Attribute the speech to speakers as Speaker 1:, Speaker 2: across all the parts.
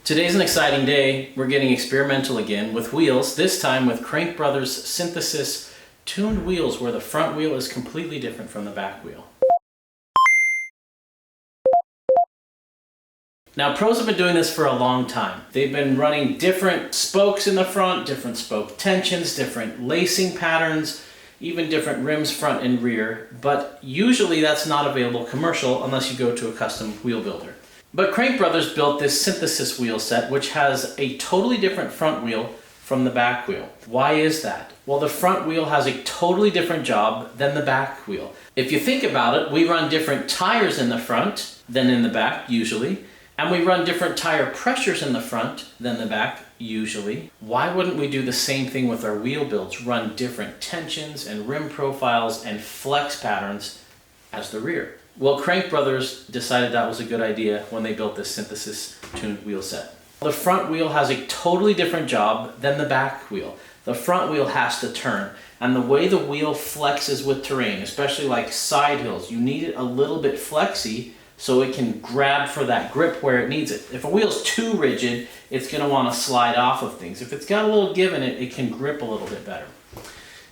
Speaker 1: Today's an exciting day. We're getting experimental again with wheels, this time with Crank Brothers Synthesis tuned wheels where the front wheel is completely different from the back wheel. Now, pros have been doing this for a long time. They've been running different spokes in the front, different spoke tensions, different lacing patterns, even different rims front and rear, but usually that's not available commercial unless you go to a custom wheel builder. But Crank Brothers built this synthesis wheel set which has a totally different front wheel from the back wheel. Why is that? Well, the front wheel has a totally different job than the back wheel. If you think about it, we run different tires in the front than in the back usually, and we run different tire pressures in the front than the back usually. Why wouldn't we do the same thing with our wheel builds? Run different tensions and rim profiles and flex patterns as the rear. Well, Crank Brothers decided that was a good idea when they built this synthesis tuned wheel set. The front wheel has a totally different job than the back wheel. The front wheel has to turn, and the way the wheel flexes with terrain, especially like side hills, you need it a little bit flexy so it can grab for that grip where it needs it. If a wheel's too rigid, it's going to want to slide off of things. If it's got a little give in it, it can grip a little bit better.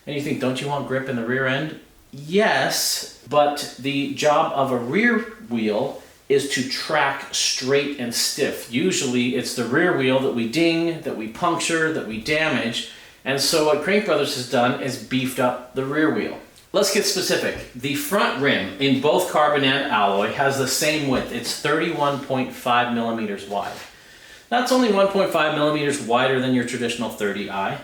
Speaker 1: And you think, don't you want grip in the rear end? Yes, but the job of a rear wheel is to track straight and stiff. Usually it's the rear wheel that we ding, that we puncture, that we damage. And so what Crank Brothers has done is beefed up the rear wheel. Let's get specific. The front rim in both carbon and alloy has the same width. It's 31.5 millimeters wide. That's only 1.5 millimeters wider than your traditional 30i.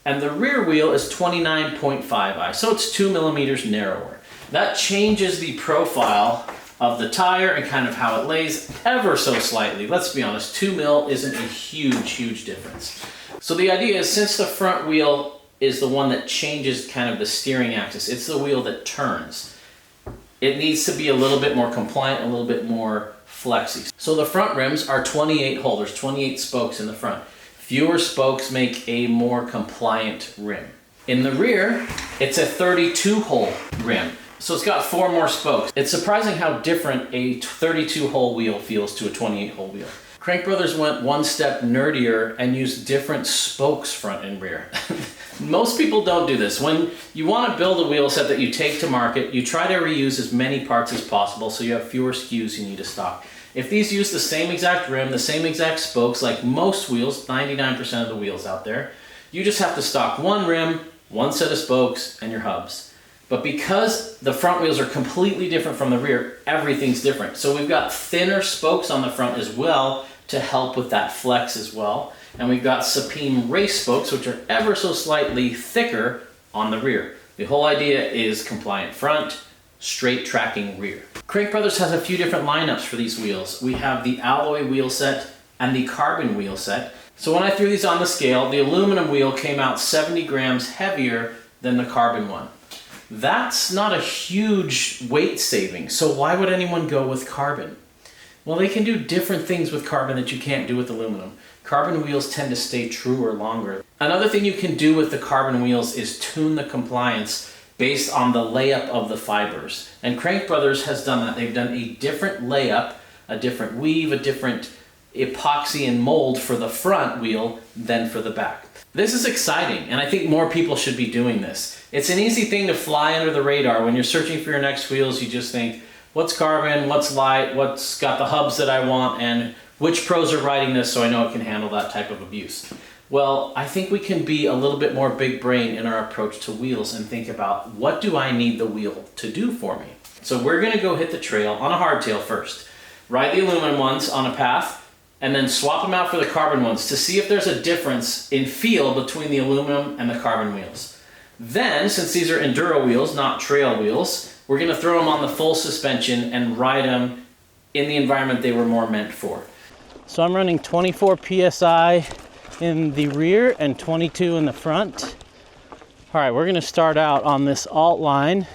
Speaker 1: And the rear wheel is 29.5i, so it's 2 millimeters narrower. That changes the profile of the tire and kind of how it lays ever so slightly. Let's be honest, 2 mil isn't a huge difference. So the idea is, since the front wheel is the one that changes kind of the steering axis, it's the wheel that turns, it needs to be a little bit more compliant, a little bit more flexy. So the front rims are 28 holders, 28 spokes in the front. Fewer spokes make a more compliant rim. In the rear, it's a 32-hole rim, so it's got 4 more spokes. It's surprising how different a 32-hole wheel feels to a 28-hole wheel. Crank Brothers went one step nerdier and used different spokes front and rear. Most people don't do this. When you want to build a wheel set that you take to market, you try to reuse as many parts as possible so you have fewer SKUs you need to stock. If these use the same exact rim, the same exact spokes, like most wheels, 99% of the wheels out there, you just have to stock one rim, one set of spokes, and your hubs. But because the front wheels are completely different from the rear, everything's different. So we've got thinner spokes on the front as well to help with that flex as well. And we've got Supreme race spokes, which are ever so slightly thicker on the rear. The whole idea is compliant front, straight tracking rear. Crank Brothers has a few different lineups for these wheels. We have the alloy wheel set and the carbon wheel set. So when I threw these on the scale, the aluminum wheel came out 70 grams heavier than the carbon one. That's not a huge weight saving, so why would anyone go with carbon? Well, they can do different things with carbon that you can't do with aluminum. Carbon wheels tend to stay truer longer. Another thing you can do with the carbon wheels is tune the compliance based on the layup of the fibers. And Crank Brothers has done that. They've done a different layup, a different weave, a different epoxy and mold for the front wheel than for the back. This is exciting, and I think more people should be doing this. It's an easy thing to fly under the radar. When you're searching for your next wheels, you just think, what's carbon, what's light, what's got the hubs that I want, and which pros are riding this so I know it can handle that type of abuse. Well, I think we can be a little bit more big brain in our approach to wheels and think about, what do I need the wheel to do for me? So we're gonna go hit the trail on a hardtail first. Ride the aluminum ones on a path, and then swap them out for the carbon ones to see if there's a difference in feel between the aluminum and the carbon wheels. Then, since these are enduro wheels, not trail wheels, we're gonna throw them on the full suspension and ride them in the environment they were more meant for. So I'm running 24 PSI in the rear and 22 in the front. All right, we're gonna start out on this alt line.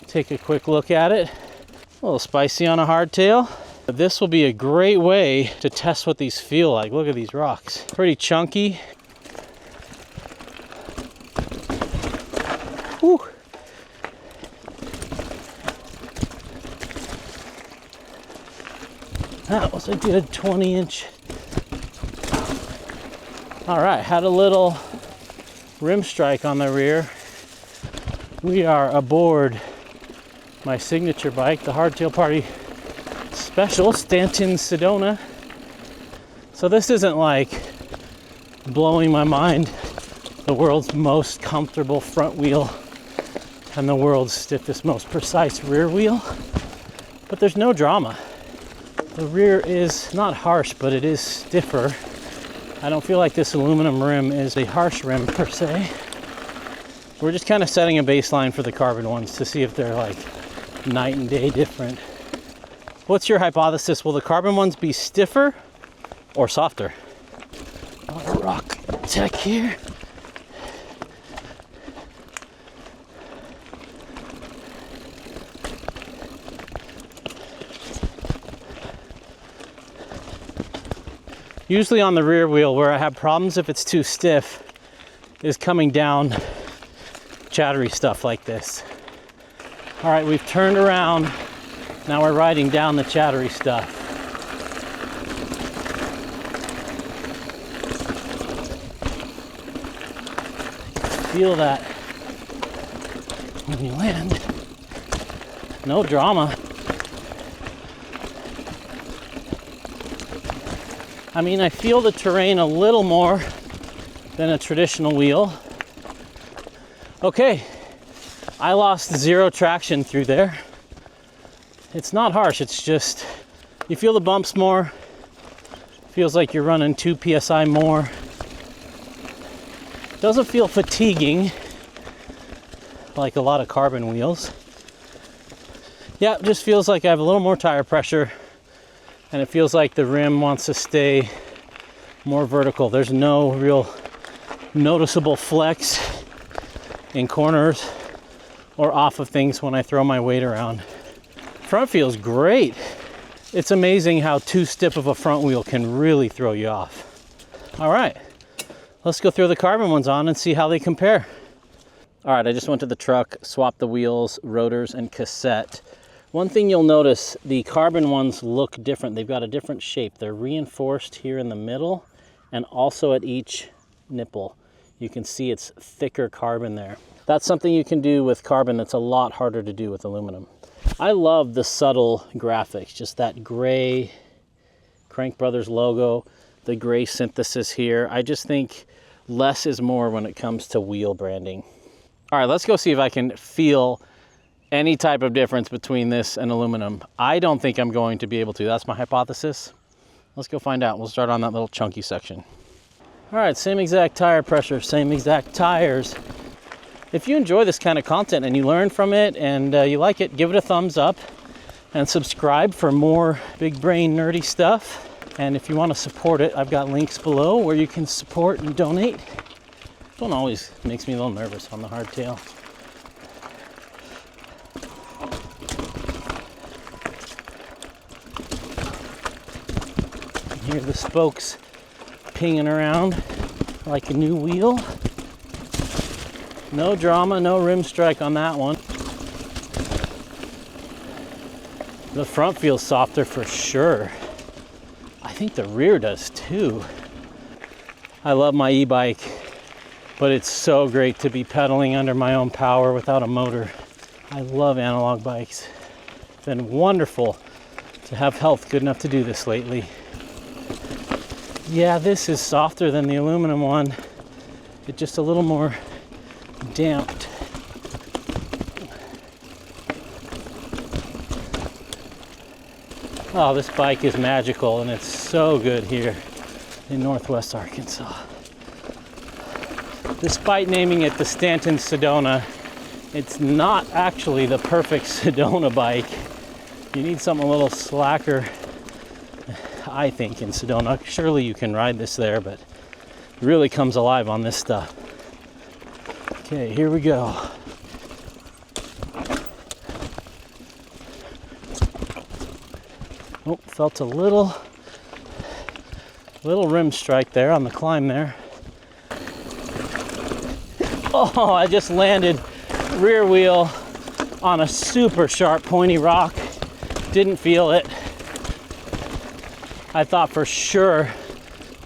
Speaker 1: Take a quick look at it. A little spicy on a hardtail. This will be a great way to test what these feel like. Look at these rocks. Pretty chunky. Whew. That was a good 20-inch All right, had a little rim strike on the rear. We are aboard my signature bike, the Hardtail Party Special Stanton Sedona. So this isn't like blowing my mind, the world's most comfortable front wheel and the world's stiffest, most precise rear wheel, but there's no drama. The rear is not harsh, but it is stiffer. I don't feel like this aluminum rim is a harsh rim per se. We're just kind of setting a baseline for the carbon ones to see if they're like night and day different. What's your hypothesis? Will the carbon ones be stiffer or softer? A rock tech here. Usually on the rear wheel, where I have problems if it's too stiff, is coming down chattery stuff like this. All right, we've turned around. Now we're riding down the chattery stuff. Feel that when you land. No drama. I mean, I feel the terrain a little more than a traditional wheel. Okay, I lost 0 traction through there. It's not harsh, it's just, you feel the bumps more. Feels like you're running 2 PSI more. Doesn't feel fatiguing like a lot of carbon wheels. Yeah, it just feels like I have a little more tire pressure, and it feels like the rim wants to stay more vertical. There's no real noticeable flex in corners or off of things when I throw my weight around. Front feels great. It's amazing how too stiff of a front wheel can really throw you off. All right, let's go throw the carbon ones on and see how they compare. All right, I just went to the truck, swapped the wheels, rotors, and cassette. One thing you'll notice, the carbon ones look different. They've got a different shape. They're reinforced here in the middle and also at each nipple. You can see it's thicker carbon there. That's something you can do with carbon that's a lot harder to do with aluminum. I love the subtle graphics, just that gray Crank Brothers logo, the gray synthesis here. I just think less is more when it comes to wheel branding. All right, let's go see if I can feel any type of difference between this and aluminum. I don't think I'm going to be able to. That's my hypothesis. Let's go find out. We'll start on that little chunky section. All right, same exact tire pressure, same exact tires. If you enjoy this kind of content and you learn from it and you like it, give it a thumbs up and subscribe for more big brain nerdy stuff. And if you want to support it, I've got links below where you can support and donate. This one always makes me a little nervous on the hardtail. Hear the spokes pinging around like a new wheel. No drama, no rim strike on that one. The front feels softer for sure. I think the rear does too. I love my e-bike, but it's so great to be pedaling under my own power without a motor. I love analog bikes. It's been wonderful to have health good enough to do this lately. Yeah, this is softer than the aluminum one. It's just a little more damped. Oh, this bike is magical, and it's so good here in Northwest Arkansas. Despite naming it the Stanton Sedona, it's not actually the perfect Sedona bike. You need something a little slacker, I think, in Sedona. Surely you can ride this there, but it really comes alive on this stuff. Okay, here we go. Oh, felt a little rim strike there on the climb there. Oh, I just landed rear wheel on a super sharp pointy rock. Didn't feel it. I thought for sure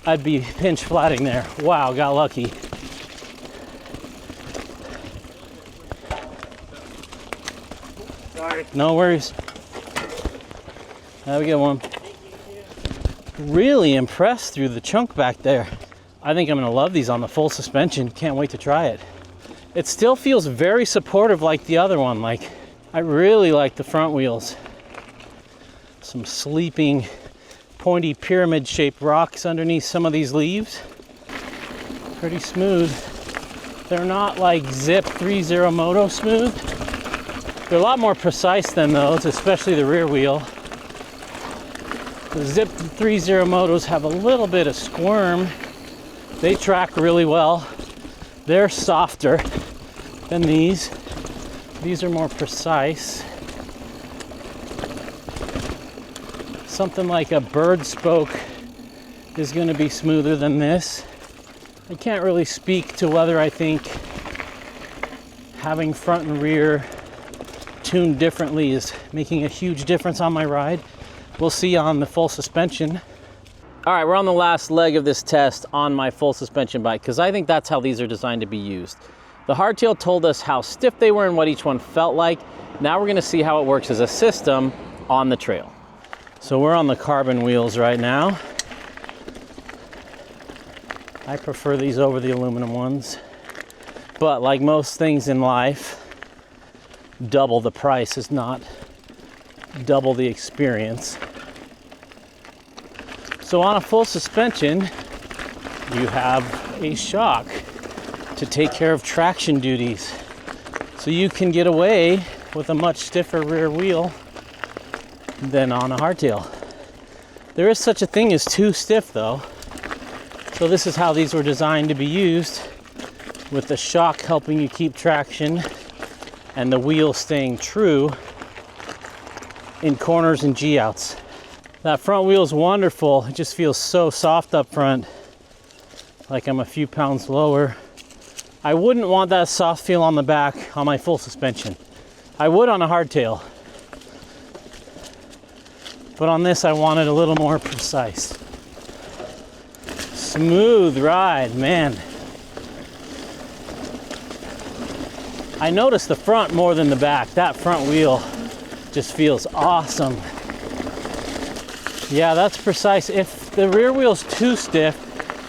Speaker 1: I'd be pinch flatting there. Wow, got lucky.
Speaker 2: Sorry.
Speaker 1: No worries. Have a good one. Really impressed through the chunk back there. I think I'm gonna love these on the full suspension. Can't wait to try it. It still feels very supportive like the other one. Like, I really like the front wheels. Some sleeping, pointy pyramid-shaped rocks underneath some of these leaves. Pretty smooth. They're not like Zip 3.0 Moto smooth. They're a lot more precise than those, especially the rear wheel. The Zip 3.0 Motos have a little bit of squirm. They track really well. They're softer than these. These are more precise. Something like a bird spoke is going to be smoother than this. I can't really speak to whether I think having front and rear tuned differently is making a huge difference on my ride. We'll see on the full suspension. All right, we're on the last leg of this test on my full suspension bike because I think that's how these are designed to be used. The hardtail told us how stiff they were and what each one felt like. Now we're gonna see how it works as a system on the trail. So we're on the carbon wheels right now. I prefer these over the aluminum ones. But like most things in life, double the price is not double the experience. So on a full suspension, you have a shock to take care of traction duties. So you can get away with a much stiffer rear wheel than on a hardtail. There is such a thing as too stiff though. So this is how these were designed to be used, with the shock helping you keep traction and the wheel staying true in corners and G-outs. That front wheel is wonderful. It just feels so soft up front, like I'm a few pounds lower. I wouldn't want that soft feel on the back on my full suspension. I would on a hardtail. But on this, I want it a little more precise. Smooth ride, man. I notice the front more than the back. That front wheel just feels awesome. Yeah, that's precise. If the rear wheel's too stiff,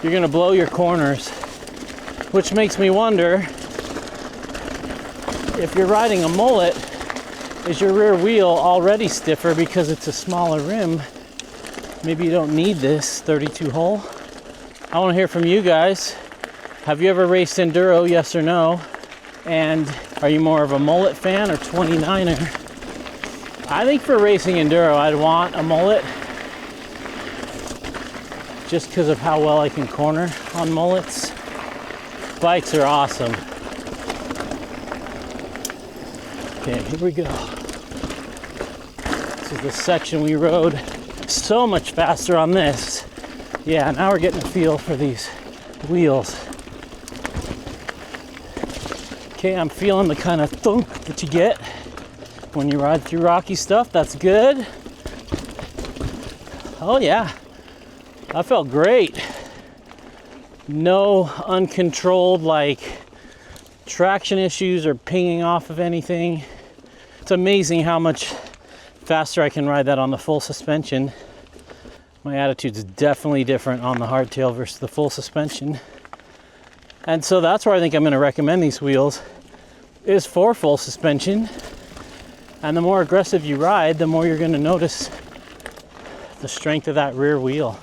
Speaker 1: you're gonna blow your corners, which makes me wonder if you're riding a mullet, is your rear wheel already stiffer because it's a smaller rim? Maybe you don't need this 32 hole. I want to hear from you guys. Have you ever raced enduro, yes or no? And are you more of a mullet fan or 29er? I think for racing enduro, I'd want a mullet just because of how well I can corner on mullets. Bikes are awesome. Okay, here we go. This is the section we rode. So much faster on this. Yeah, now we're getting a feel for these wheels. Okay, I'm feeling the kind of thunk that you get when you ride through rocky stuff. That's good. Oh yeah, that felt great. No uncontrolled like traction issues or pinging off of anything. It's amazing how much faster I can ride that on the full suspension. My attitude's definitely different on the hardtail versus the full suspension. And so that's where I think I'm gonna recommend these wheels, is for full suspension. And the more aggressive you ride, the more you're gonna notice the strength of that rear wheel.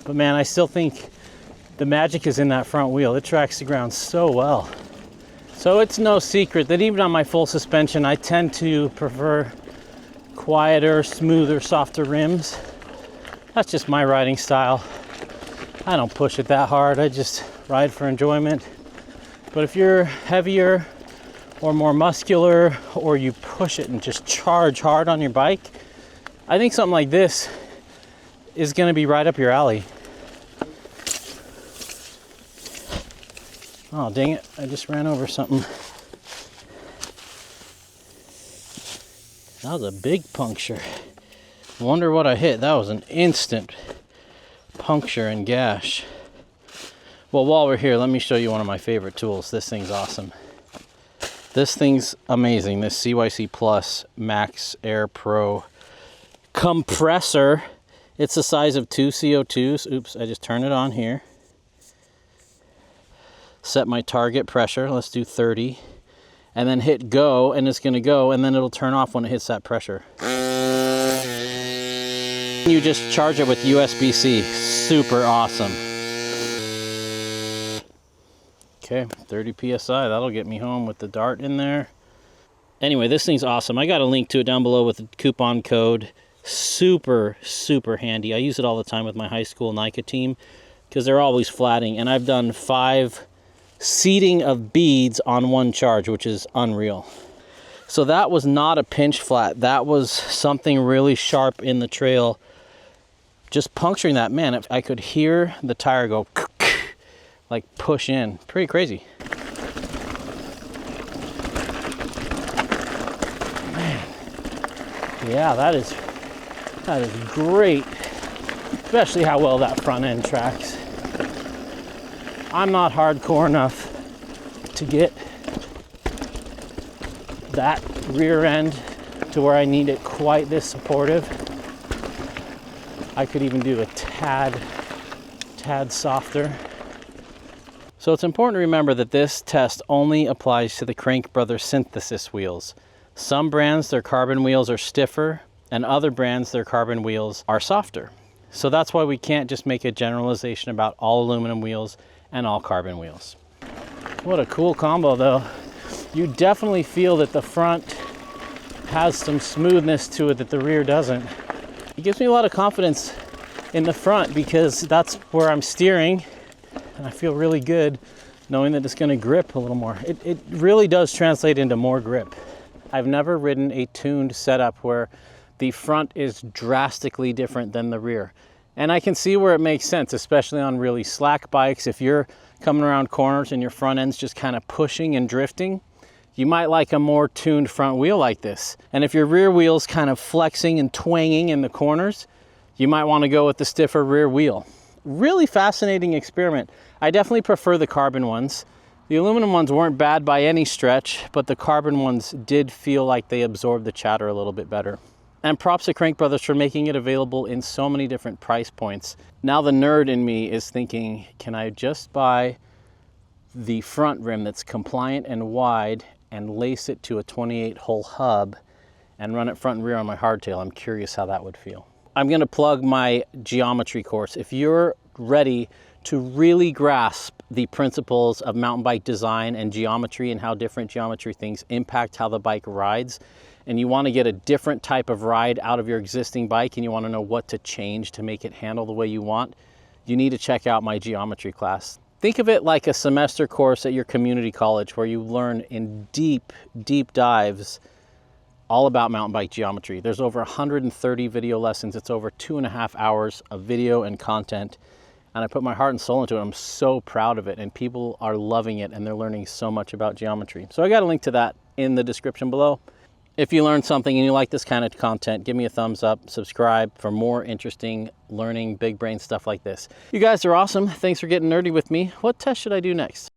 Speaker 1: But man, I still think the magic is in that front wheel. It tracks the ground so well. So it's no secret that even on my full suspension, I tend to prefer quieter, smoother, softer rims. That's just my riding style. I don't push it that hard. I just ride for enjoyment. But if you're heavier or more muscular, or you push it and just charge hard on your bike, I think something like this is gonna be right up your alley. Oh, dang it, I just ran over something. That was a big puncture. Wonder what I hit. That was an instant puncture and gash. Well, while we're here, let me show you one of my favorite tools. This thing's awesome. This thing's amazing. This CYC Plus Max Air Pro compressor. It's the size of 2 CO2s. Oops, I just turned it on here. Set my target pressure. Let's do 30. And then hit go, and it's gonna go, and then it'll turn off when it hits that pressure. You just charge it with USB-C. Super awesome. Okay, 30 PSI, that'll get me home with the dart in there. Anyway, this thing's awesome. I got a link to it down below with the coupon code. Super, super handy. I use it all the time with my high school NICA team because they're always flatting. And I've done 5 seating of beads on one charge, which is unreal. So that was not a pinch flat. That was something really sharp in the trail. Just puncturing that, man, I could hear the tire go like push in. Pretty crazy. Man. Yeah, that is great. Especially how well that front end tracks. I'm not hardcore enough to get that rear end to where I need it quite this supportive. I could even do a tad softer. So it's important to remember that this test only applies to the Crank Brothers synthesis wheels. Some brands, their carbon wheels are stiffer, and other brands, their carbon wheels are softer. So that's why we can't just make a generalization about all aluminum wheels and all carbon wheels. What a cool combo though. You definitely feel that the front has some smoothness to it that the rear doesn't. It gives me a lot of confidence in the front because that's where I'm steering. And I feel really good knowing that it's going to grip a little more. It really does translate into more grip. I've never ridden a tuned setup where the front is drastically different than the rear. And I can see where it makes sense, especially on really slack bikes. If you're coming around corners and your front end's just kind of pushing and drifting, you might like a more tuned front wheel like this. And if your rear wheel's kind of flexing and twanging in the corners, you might want to go with the stiffer rear wheel. Really fascinating experiment. I definitely prefer the carbon ones. The aluminum ones weren't bad by any stretch, but the carbon ones did feel like they absorbed the chatter a little bit better. And props to Crank Brothers for making it available in so many different price points. Now the nerd in me is thinking, can I just buy the front rim that's compliant and wide and lace it to a 28-hole hub and run it front and rear on my hardtail? I'm curious how that would feel. I'm gonna plug my geometry course. If you're ready to really grasp the principles of mountain bike design and geometry and how different geometry things impact how the bike rides, and you wanna get a different type of ride out of your existing bike and you wanna know what to change to make it handle the way you want, you need to check out my geometry class. Think of it like a semester course at your community college where you learn in deep, deep dives all about mountain bike geometry. There's over 130 video lessons. It's over 2.5 hours of video and content. And I put my heart and soul into it. I'm so proud of it. And people are loving it and they're learning so much about geometry. So I got a link to that in the description below. If you learned something and you like this kind of content, give me a thumbs up, subscribe for more interesting learning, big brain stuff like this. You guys are awesome. Thanks for getting nerdy with me. What test should I do next?